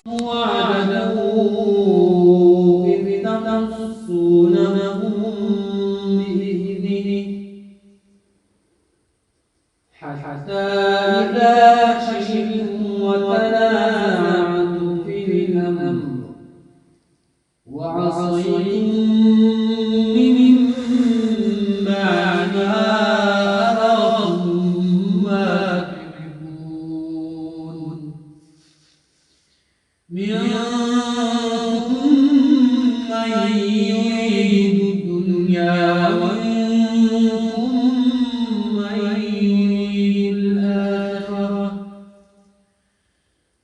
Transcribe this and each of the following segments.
وعده إذ تحسونهم بإذنه حتى إذا شئتم وتنازعتم في الأمر وعصيتم من بعد ما أراكم ما تحبون منكم من يريد الدنيا ومنكم من يريد الآخرة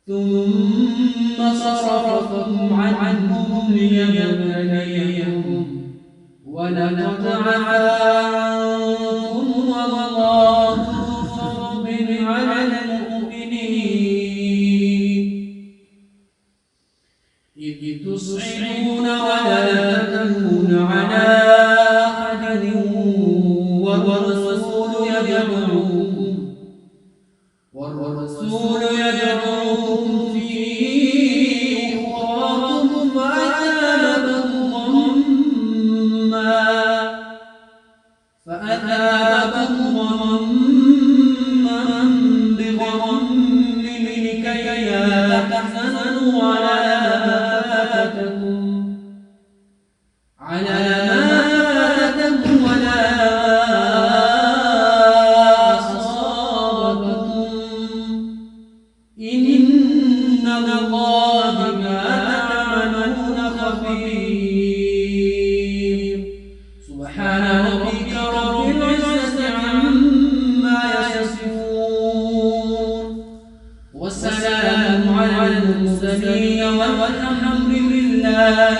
ثم صرفكم عنهم ليبتليكم ولقد عفا عنكم والله ذو فضل على المؤمنين إذ تصعدون ولا تلوون على أحد والرسول يدعوكم في أخراكم فأثابكم غما بغم لكي لا تحزنوا على ما فاتكم ولا أصابكم إن الله بما تعملون خبير سبحان ربك رب العزة عما يصفون وسلام على المرسلين والحمد لله